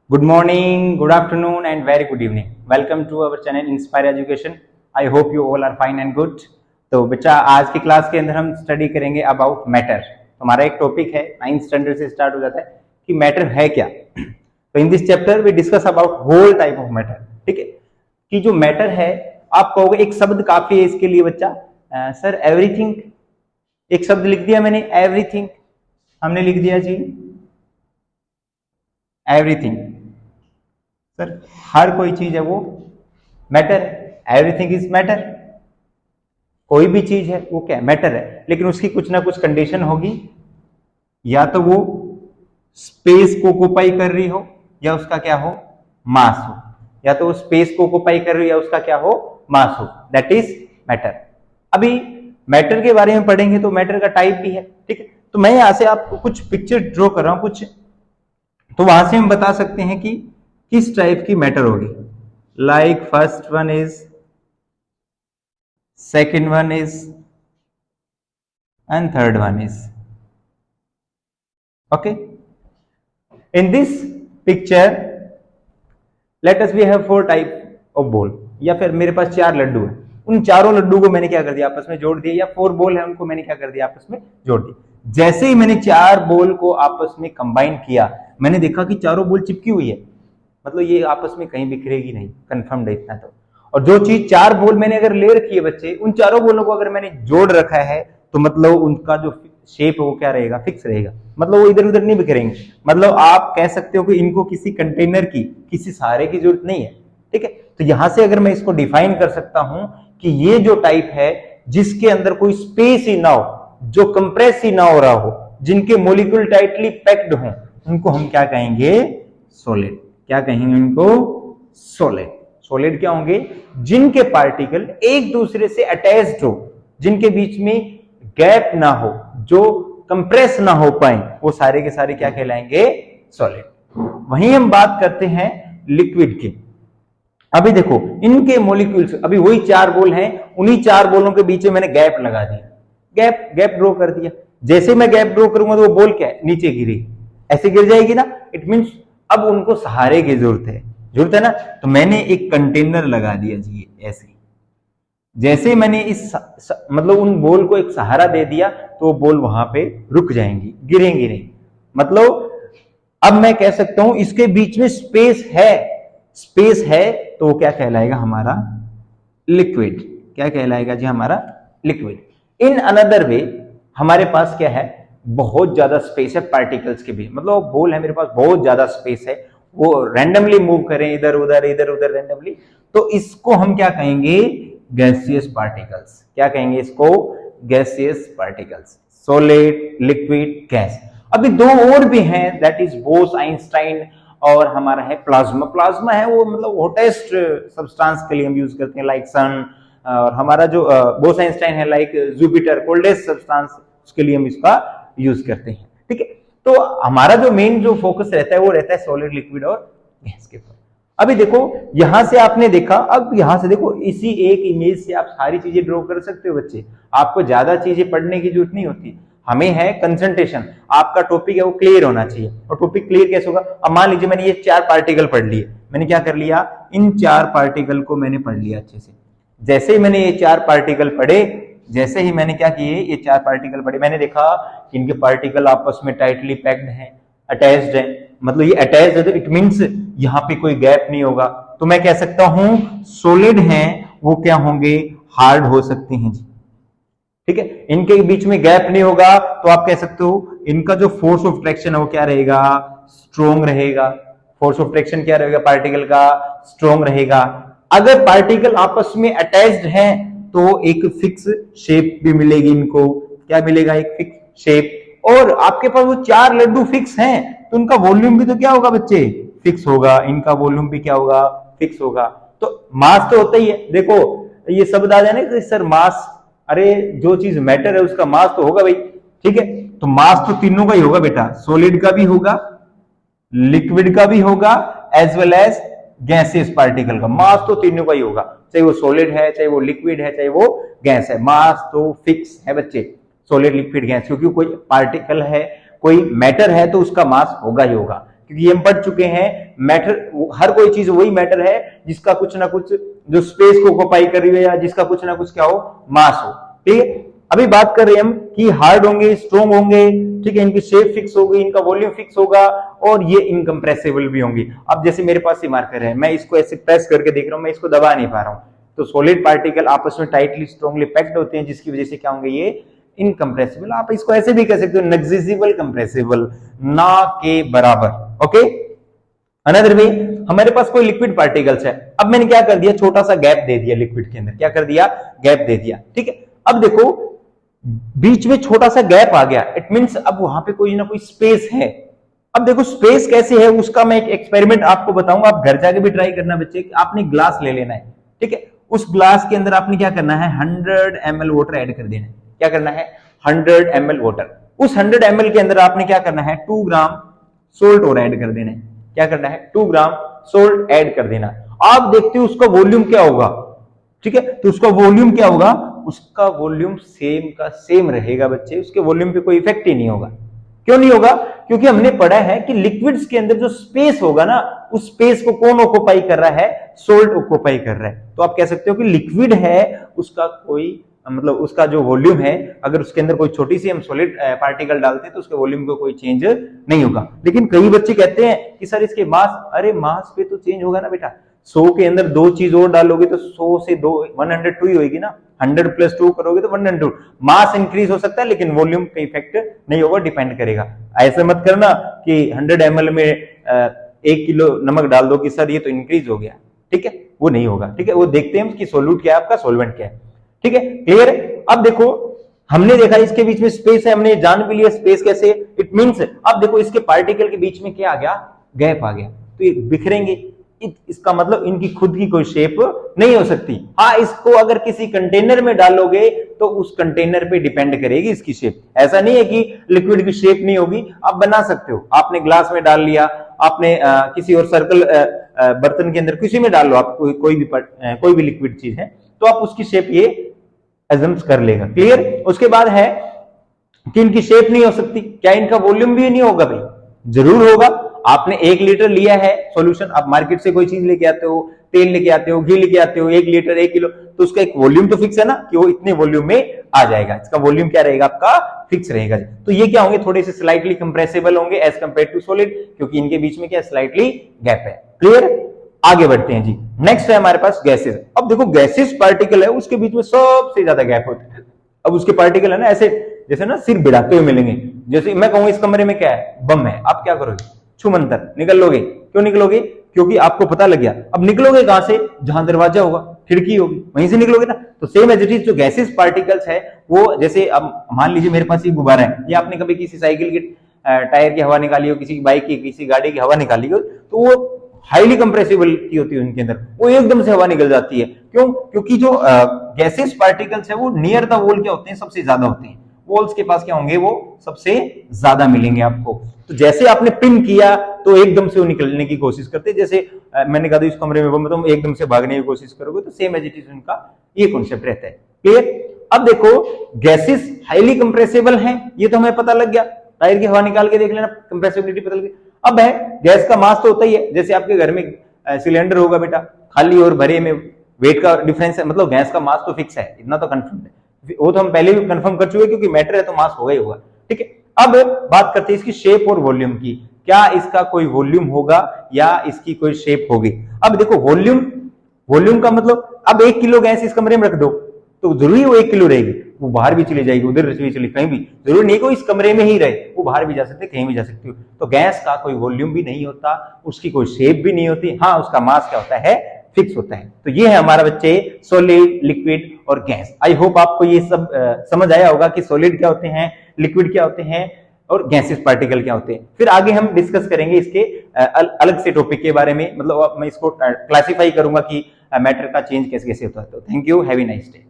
Good morning, good afternoon, and very good evening. Welcome to our channel Inspire Education. I hope you all are fine and good. तो बच्चा आज की class के अंदर हम study करेंगे अबाउट मैटर। हमारा एक टॉपिक है 9th स्टैंडर्ड से स्टार्ट हो जाता है कि मैटर है क्या। तो in this chapter we discuss about whole type of matter. ठीक है, कि जो मैटर है आप कहोगे एक शब्द काफी है इसके लिए बच्चा। सर एवरीथिंग, एक शब्द लिख दिया मैंने, एवरीथिंग हमने लिख दिया जी, एवरीथिंग। सर हर कोई चीज है वो मैटर है, एवरीथिंग इज मैटर। कोई भी चीज है वो क्या मैटर है, लेकिन उसकी कुछ ना कुछ कंडीशन होगी, या तो वो स्पेस को ऑक्यूपाई कर रही हो या उसका क्या हो मास हो, या तो वो स्पेस को ऑक्यूपाई कर रही हो या उसका क्या हो मास हो, दैट इज मैटर। अभी मैटर के बारे में पढ़ेंगे तो मैटर का टाइप भी है। ठीक है, तो मैं यहां से आपको कुछ पिक्चर ड्रॉ कर रहा हूं कुछ, तो वहां से हम बता सकते हैं कि किस टाइप की मैटर होगी। Like first one is, second one is, and third one is. Okay, in this picture let us we have 4 type of ball, या फिर मेरे पास 4 लड्डू है, उन चारों लड्डू को मैंने क्या कर दिया आपस में जोड़ दिया, या 4 बॉल है उनको मैंने क्या कर दिया आपस में जोड़ दिया। जैसे ही मैंने 4 बॉल को आपस में कंबाइन किया, मैंने देखा कि चारों बॉल चिपकी हुई है, मतलब ये आपस में कहीं बिखरेगी नहीं, कंफर्म है इतना तो। और जो चीज 4 बॉल मैंने अगर ले रखी है बच्चे, उन चारों बॉलों को अगर मैंने जोड़ रखा है तो मतलब उनका जो शेप है वो क्या रहेगा, फिक्स रहेगा, मतलब वो इधर उधर नहीं बिखरेंगे। मतलब आप कह सकते हो कि इनको किसी कंटेनर की, किसी सहारे की जरूरत नहीं है। ठीक है, तो यहां से अगर मैं इसको डिफाइन कर सकता हूं कि ये जो टाइप है जिसके अंदर कोई स्पेस ही ना हो, जो कंप्रेस ही ना हो रहा हो, जिनके मॉलिक्यूल टाइटली पैक्ड हो, उनको हम क्या कहेंगे, सॉलिड। क्या कहेंगे उनको, सॉलिड। सॉलिड क्या होंगे, जिनके पार्टिकल एक दूसरे से अटैच्ड हो, जिनके बीच में गैप ना हो, जो कंप्रेस ना हो पाए, वो सारे के सारे क्या कहलाएंगे, सॉलिड। वहीं हम बात करते हैं लिक्विड की। अभी देखो इनके मॉलिक्यूल्स, अभी वही 4 बॉल हैं, उन्हीं 4 बॉलों के बीच में मैंने गैप लगा दिया, गैप ड्रॉ कर दिया। जैसे मैं गैप ड्रॉ करूंगा तो वो बॉल क्या है, नीचे गिरी, ऐसे गिर जाएगी ना। इट मींस अब उनको सहारे की जरूरत है ना, तो मैंने एक कंटेनर लगा दिया जी ऐसे। जैसे मैंने मतलब उन बॉल को एक सहारा दे दिया तो वो बॉल वहां पे रुक जाएंगी, गिरेंगी नहीं। मतलब अब मैं कह सकता हूं इसके बीच में स्पेस है तो वो क्या कहलाएगा, हमारा लिक्विड। क्या कहलाएगा जी, हमारा लिक्विड। इन अनदर वे हमारे पास क्या है, बहुत ज्यादा स्पेस है पार्टिकल्स के बीच, मतलब बॉल है मेरे पास, बहुत ज्यादा स्पेस है, वो रैंडमली मूव करें इधर उधर रैंडमली, तो इसको हम क्या कहेंगे, गैसियस पार्टिकल्स। क्या कहेंगे इसको, gaseous particles. Solid, liquid, gas. अभी 2 और भी हैं, दैट इज बोस आइंस्टाइन और हमारा है प्लाज्मा। प्लाज्मा है वो मतलब हॉटेस्ट सब्सटेंस के लिए हम यूज करते हैं, लाइक सन। और हमारा जो बोस आइंस्टाइन है लाइक जुपिटर, कोल्डेस्ट सब्सटेंस, उसके लिए हम इसका यूज करते हैं। ठीक है, तो हमारा जो मेन जो फोकस रहता है वो रहता है सॉलिड, लिक्विड और गैस के ऊपर। अभी देखो यहां से आपने देखा, अब यहां से देखो, इसी एक इमेज से आप सारी चीजें ड्रॉ कर सकते हो बच्चे, आपको ज्यादा चीजें पढ़ने की जरूरत नहीं होती। हमें है कंसंट्रेशन, आपका टॉपिक है वो क्लियर होना चाहिए। और टॉपिक क्लियर कैसे होगा, अब मान लीजिए मैंने ये 4 पार्टिकल पढ़ लिए, मैंने क्या कर लिया, इन 4 पार्टिकल को मैंने पढ़ लिया अच्छे से। जैसे ही मैंने ये 4 पार्टिकल पढ़े, जैसे ही मैंने क्या किए, ये 4 पार्टिकल पढ़े, मैंने देखा कि इनके पार्टिकल आपस में टाइटली पैक्ड हैं, अटैच्ड हैं। मतलब ये अटैच्ड है तो इट मींस यहां पे कोई गैप नहीं होगा, तो मैं कह सकता हूं सॉलिड हैं वो क्या होंगे, हार्ड हो सकते हैं जी। ठीक है, इनके बीच में गैप नहीं होगा तो आप कह सकते हो इनका जो फोर्स ऑफ ट्रैक्शन है वो क्या रहेगा, स्ट्रॉन्ग रहेगा। फोर्स ऑफ ट्रैक्शन क्या रहेगा पार्टिकल का, स्ट्रॉन्ग रहेगा। अगर पार्टिकल आपस में अटैच्ड हैं तो एक फिक्स शेप भी मिलेगी इनको। क्या मिलेगा, एक फिक्स शेप। और आपके पास वो 4 लड्डू फिक्स हैं तो उनका वॉल्यूम भी तो क्या होगा बच्चे, फिक्स होगा। इनका वॉल्यूम भी क्या होगा, फिक्स होगा। तो मास तो होता ही है। देखो ये शब्द आ जाए ना सर मास, अरे जो चीज मैटर है उसका मास तो होगा भाई। ठीक है, तो मास तो तीनों का ही होगा बेटा, सॉलिड का भी होगा, लिक्विड का भी होगा, as well as gaseous particle का। मास तो तीनों का ही होगा, चाहे वो सॉलिड है, चाहे वो लिक्विड है, चाहे वो गैस है। मास तो फिक्स है बच्चे, सॉलिड, लिक्विड, गैस, क्योंकि कोई पार्टिकल है, कोई मैटर है तो उसका मास होगा ही होगा। क्योंकि ये हम पढ़ चुके हैं मैटर, हर कोई चीज वही मैटर है जिसका कुछ ना कुछ जो स्पेस को ऑक्यूपाई कर रही है या जिसका कुछ ना कुछ क्या हो, मास हो। ठीक है, अभी बात कर रहे हैं हम कि हार्ड होंगे, स्ट्रॉन्ग होंगे, ठीक है, इनकी शेप फिक्स होगी, इनका वॉल्यूम फिक्स होगा और ये इनकम्प्रेसिबल भी होंगी। अब जैसे मेरे पास ये मार्कर है, मैं इसको ऐसे प्रेस करके देख रहा हूं, मैं इसको दबा नहीं पा रहा हूं, तो सॉलिड पार्टिकल आपस में टाइटली स्ट्रांगली पैक्ड होते हैं, जिसकी वजह से क्या होंगे, ये इनकम्प्रेसिबल। आप इसको ऐसे भी कह सकते हो नेग्लिजिबल कंप्रेसिबल, ना के बराबर। ओके, अनदर वे, हमारे पास कोई लिक्विड पार्टिकल्स है, अब मैंने क्या कर दिया, छोटा सा गैप दे दिया लिक्विड के अंदर, क्या कर दिया, गैप दे दिया। ठीक है, अब देखो बीच में छोटा सा गैप आ गया, इट मींस अब वहां पे कोई ना कोई स्पेस है। अब देखो स्पेस कैसे है उसका मैं एक एक्सपेरिमेंट आपको बताऊंगा, आप घर जाके भी ट्राई करना बच्चे। आपने ग्लास ले लेना है, ठीक है, उस ग्लास के अंदर आपने क्या करना है, 100 ml वाटर ऐड कर देना है। क्या करना है, 100 ml वाटर। उस 100 ml के अंदर आपने क्या करना है, 2 ग्राम सोल्ट और ऐड कर देना है। क्या करना है, 2 ग्राम सोल्ट ऐड कर देना। आप देखते हो उसका वॉल्यूम क्या होगा, ठीक है, तो उसका वॉल्यूम क्या होगा, उसका वॉल्यूम सेम का सेम रहेगा बच्चे, उसके वॉल्यूम पे कोई इफेक्ट ही नहीं होगा। क्यों नहीं होगा, क्योंकि हमने पढ़ा है कि लिक्विड्स के अंदर जो स्पेस होगा ना, उस स्पेस को कौन ऑक्यूपाई कर रहा है, सोल्ट ऑक्यूपाई कर रहा है। तो आप कह सकते हो कि लिक्विड है, उसका कोई मतलब उसका जो वॉल्यूम है, अगर उसके अंदर कोई छोटी सी हम सॉलिड पार्टिकल डालते हैं तो उसके वॉल्यूम को कोई चेंज नहीं होगा। लेकिन कई बच्चे कहते हैं कि सर इसके मास, अरे मास पे तो चेंज होगा ना बेटा, 100 के अंदर 2 चीज और डालोगे तो 100 से 2 102 ही होगी ना, 100 प्लस 2 करोगे तो 102। मास इंक्रीज हो सकता है लेकिन वॉल्यूम का इफेक्ट नहीं होगा, डिपेंड करेगा। ऐसे मत करना कि 100 ml में 1 किलो नमक डाल दो कि सर ये तो इंक्रीज हो गया, ठीक है, वो नहीं होगा। ठीक है, वो देखते हैं कि सोल्यूट क्या है, आपका सोलवेंट क्या है। ठीक है, क्लियर। अब देखो हमने देखा इसके बीच में स्पेस है, हमने जान भी लिया स्पेस कैसे, इट मींस अब देखो इसके पार्टिकल के बीच में क्या आ गया, गैप आ गया, तो ये बिखरेंगे। इसका मतलब इनकी खुद की कोई शेप नहीं हो सकती। हाँ, इसको अगर किसी कंटेनर में डालोगे तो उस कंटेनर पे डिपेंड करेगी इसकी शेप। ऐसा नहीं है कि लिक्विड की शेप नहीं होगी, आप बना सकते हो। आपने ग्लास में डाल लिया, आपने किसी और सर्कल बर्तन के अंदर किसी में डाल लो, आप कोई भी लिक्विड चीज है तो आप उसकी शेप ये एजम्स कर लेगा। क्लियर। उसके बाद है कि इनकी शेप नहीं हो सकती, क्या इनका वॉल्यूम भी नहीं होगा? भाई जरूर होगा। आपने 1 लीटर लिया है सॉल्यूशन, आप मार्केट से कोई चीज लेके आते हो, तेल लेके आते हो, घी लेके आते हो, 1 लीटर 1 किलो, तो उसका एक वॉल्यूम तो फिक्स है ना कि वो इतने वॉल्यूम में आ जाएगा। इसका वॉल्यूम क्या रहेगा? आपका फिक्स रहेगा। तो ये क्या होंगे? थोड़े से स्लाइटली कंप्रेसिबल होंगे एज कंपेयर टू सॉलिड, क्योंकि इनके बीच में क्या स्लाइटली गैप है। क्लियर। आगे बढ़ते हैं जी। नेक्स्ट है हमारे पास गैसेस। अब देखो गैसेस पार्टिकल है, उसके बीच में सबसे ज्यादा गैप होता है। अब उसके पार्टिकल है ना ऐसे जैसे ना सिर भिड़ाते हुए मिलेंगे। जैसे मैं कहूँ इस कमरे में क्या है? बम है। आप क्या करोगे? छुमंतर निकल लोगे। क्यों निकलोगे? क्योंकि आपको पता लग गया। अब निकलोगे कहां से? जहां दरवाजा होगा, खिड़की होगी, वहीं से निकलोगे ना। तो सेम एज इट इज जो गैसेस पार्टिकल्स है वो, जैसे अब मान लीजिए मेरे पास ये गुब्बारा है, या आपने कभी किसी साइकिल की टायर की हवा निकाली हो, किसी बाइक की, किसी गाड़ी की हवा निकाली हो, तो वो हाईली कंप्रेसिबल की होती है उनके अंदर, वो एकदम से हवा निकल जाती है। क्यों? क्योंकि जो गैसेस पार्टिकल्स है वो नियर द वॉल क्या होते हैं? सबसे ज्यादा होते हैं। वॉल्स के पास क्या होंगे? वो सबसे ज्यादा मिलेंगे आपको। तो जैसे आपने पिन किया तो एकदम से वो निकलने की कोशिश करते हैं। जैसे मैंने कहा था इस कमरे में बम है, तो एकदम से भागने की कोशिश करोगे, तो सेम एज इट इज उनका ये कॉन्सेप्ट रहता है। क्लियर। अब देखो गैसेस हाईली कंप्रेसिबल हैं, ये तो हमें पता लग गया। टायर की हवा निकाल के देख लेना, कंप्रेसिबिलिटी पता लग गई। अब है गैस का मास तो होता ही है। जैसे आपके घर में सिलेंडर होगा बेटा, खाली और भरे में वेट का डिफरेंस है, मतलब गैस का मास तो फिक्स है, इतना तो कंफर्म है। वो तो हम पहले भी कंफर्म कर चुके, क्योंकि मैटर है तो मास होगा ही होगा। ठीक है। अब बात करते हैं इसकी शेप और वॉल्यूम की। क्या इसका कोई वॉल्यूम होगा या इसकी कोई शेप होगी? अब देखो वॉल्यूम का मतलब, अब 1 किलो गैस इस कमरे में रख दो तो जरूरी वो 1 किलो रहेगी, वो बाहर भी चली जाएगी, उधर भी चली, कहीं भी जरूरी नहीं को इस कमरे में ही रहे, वो बाहर भी जा सकते, कहीं भी जा सकती हो। तो गैस का कोई वॉल्यूम भी नहीं होता, उसकी कोई शेप भी नहीं होती। हाँ, उसका मास क्या होता है? फिक्स होता है। तो ये है हमारा बच्चे सॉलिड, लिक्विड और गैस। आई होप आपको ये सब समझ आया होगा कि सॉलिड क्या होते हैं, लिक्विड क्या होते हैं और गैसेस पार्टिकल क्या होते हैं। फिर आगे हम डिस्कस करेंगे इसके अलग से टॉपिक के बारे में, मतलब मैं इसको क्लासिफाई करूंगा कि मैटर का चेंज कैसे कैसे होता है। तो thank you, have a nice day.